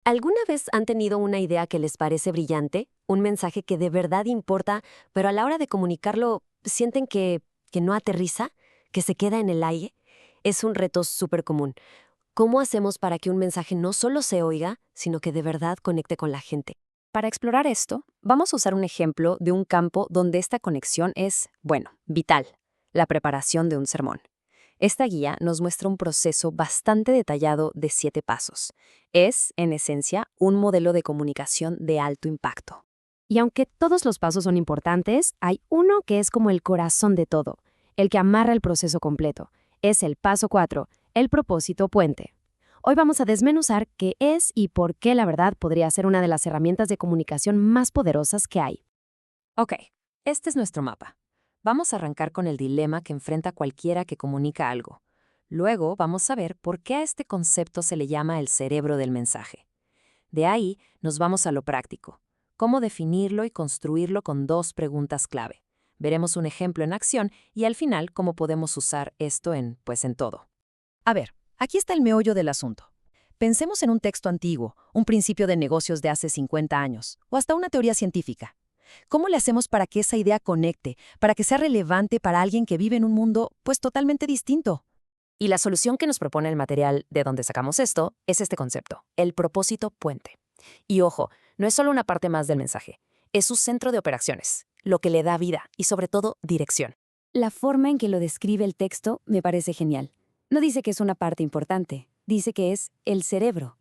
¿Alguna vez han tenido una idea que les parece brillante? Un mensaje que de verdad importa, pero a la hora de comunicarlo sienten que no aterriza, que se queda en el aire. Es un reto súper común. ¿Cómo hacemos para que un mensaje no solo se oiga, sino que de verdad conecte con la gente? Para explorar esto, vamos a usar un ejemplo de un campo donde esta conexión es, bueno, vital, la preparación de un sermón. Esta guía nos muestra un proceso bastante detallado de 7 pasos. Es, en esencia, un modelo de comunicación de alto impacto. Y aunque todos los pasos son importantes, hay uno que es como el corazón de todo, el que amarra el proceso completo. Es el paso 4, el propósito puente. Hoy vamos a desmenuzar qué es y por qué la verdad podría ser una de las herramientas de comunicación más poderosas que hay. Ok, este es nuestro mapa. Vamos a arrancar con el dilema que enfrenta cualquiera que comunica algo. Luego vamos a ver por qué a este concepto se le llama el cerebro del mensaje. De ahí nos vamos a lo práctico. Cómo definirlo y construirlo con 2 preguntas clave. Veremos un ejemplo en acción y al final cómo podemos usar esto en todo. A ver, aquí está el meollo del asunto. Pensemos en un texto antiguo, un principio de negocios de hace 50 años, o hasta una teoría científica. ¿Cómo le hacemos para que esa idea conecte, para que sea relevante para alguien que vive en un mundo, pues, totalmente distinto? Y la solución que nos propone el material de donde sacamos esto es este concepto, el propósito puente. Y ojo, no es solo una parte más del mensaje, es su centro de operaciones, lo que le da vida y sobre todo dirección. La forma en que lo describe el texto me parece genial. No dice que es una parte importante, dice que es el cerebro.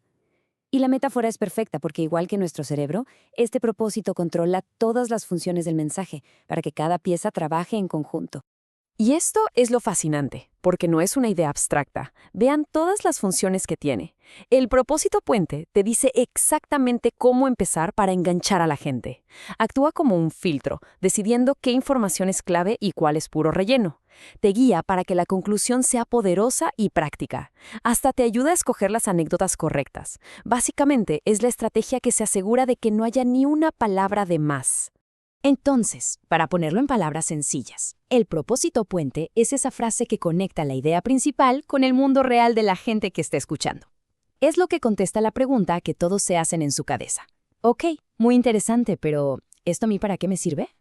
Y la metáfora es perfecta porque igual que nuestro cerebro, este propósito controla todas las funciones del mensaje para que cada pieza trabaje en conjunto. Y esto es lo fascinante, porque no es una idea abstracta. Vean todas las funciones que tiene. El propósito puente te dice exactamente cómo empezar para enganchar a la gente. Actúa como un filtro, decidiendo qué información es clave y cuál es puro relleno. Te guía para que la conclusión sea poderosa y práctica. Hasta te ayuda a escoger las anécdotas correctas. Básicamente, es la estrategia que se asegura de que no haya ni una palabra de más. Entonces, para ponerlo en palabras sencillas, el propósito puente es esa frase que conecta la idea principal con el mundo real de la gente que está escuchando. Es lo que contesta la pregunta que todos se hacen en su cabeza. Ok, muy interesante, pero ¿esto a mí para qué me sirve?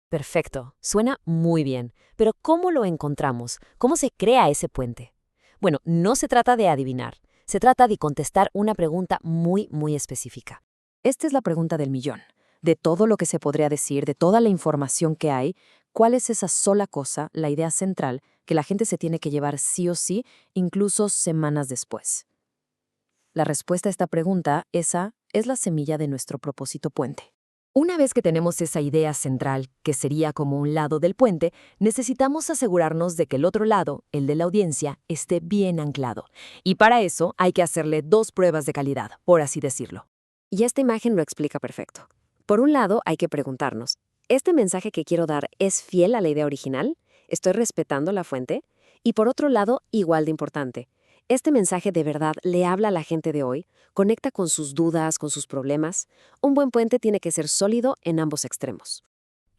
Perfecto, suena muy bien. Pero ¿cómo lo encontramos? ¿Cómo se crea ese puente? Bueno, no se trata de adivinar. Se trata de contestar una pregunta muy específica. Esta es la pregunta del millón. De todo lo que se podría decir, de toda la información que hay, ¿cuál es esa sola cosa, la idea central, que la gente se tiene que llevar sí o sí, incluso semanas después? La respuesta a esta pregunta, esa es la semilla de nuestro propósito puente. Una vez que tenemos esa idea central, que sería como un lado del puente, necesitamos asegurarnos de que el otro lado, el de la audiencia, esté bien anclado. Y para eso hay que hacerle 2 pruebas de calidad, por así decirlo. Y esta imagen lo explica perfecto. Por un lado, hay que preguntarnos, ¿este mensaje que quiero dar es fiel a la idea original? ¿Estoy respetando la fuente? Y por otro lado, igual de importante, ¿este mensaje de verdad le habla a la gente de hoy? ¿Conecta con sus dudas, con sus problemas? Un buen puente tiene que ser sólido en ambos extremos.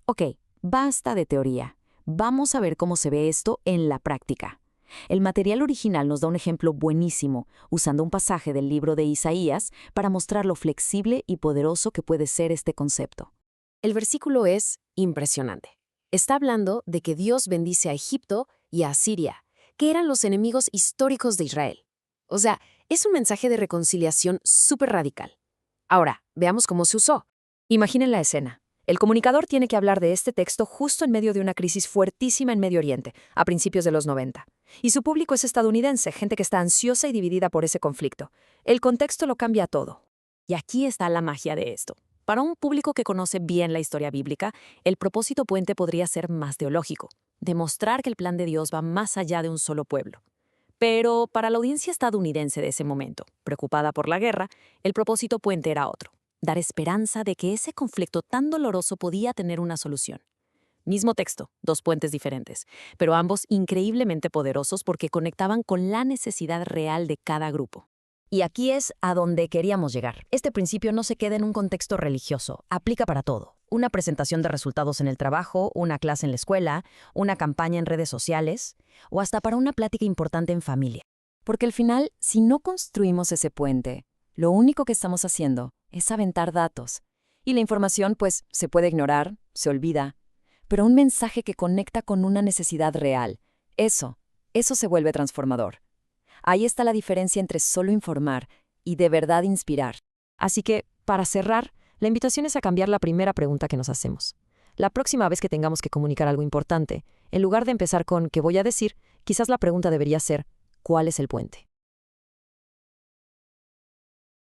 Ok, basta de teoría. Vamos a ver cómo se ve esto en la práctica. El material original nos da un ejemplo buenísimo, usando un pasaje del libro de Isaías para mostrar lo flexible y poderoso que puede ser este concepto. El versículo es impresionante. Está hablando de que Dios bendice a Egipto y a Asiria, que eran los enemigos históricos de Israel. O sea, es un mensaje de reconciliación súper radical. Ahora, veamos cómo se usó. Imaginen la escena. El comunicador tiene que hablar de este texto justo en medio de una crisis fuertísima en Medio Oriente, a principios de los 90. Y su público es estadounidense, gente que está ansiosa y dividida por ese conflicto. El contexto lo cambia todo. Y aquí está la magia de esto. Para un público que conoce bien la historia bíblica, el propósito puente podría ser más teológico, demostrar que el plan de Dios va más allá de un solo pueblo. Pero para la audiencia estadounidense de ese momento, preocupada por la guerra, el propósito puente era otro: dar esperanza de que ese conflicto tan doloroso podía tener una solución. Mismo texto, 2 puentes diferentes, pero ambos increíblemente poderosos porque conectaban con la necesidad real de cada grupo. Y aquí es a donde queríamos llegar. Este principio no se queda en un contexto religioso, aplica para todo. Una presentación de resultados en el trabajo, una clase en la escuela, una campaña en redes sociales, o hasta para una plática importante en familia. Porque al final, si no construimos ese puente, Lo único que estamos haciendo es aventar datos. Y la información, pues, se puede ignorar, se olvida. Pero un mensaje que conecta con una necesidad real, eso se vuelve transformador. Ahí está la diferencia entre solo informar y de verdad inspirar. Así que, para cerrar, la invitación es a cambiar la primera pregunta que nos hacemos. La próxima vez que tengamos que comunicar algo importante, en lugar de empezar con ¿qué voy a decir?, quizás la pregunta debería ser ¿cuál es el puente?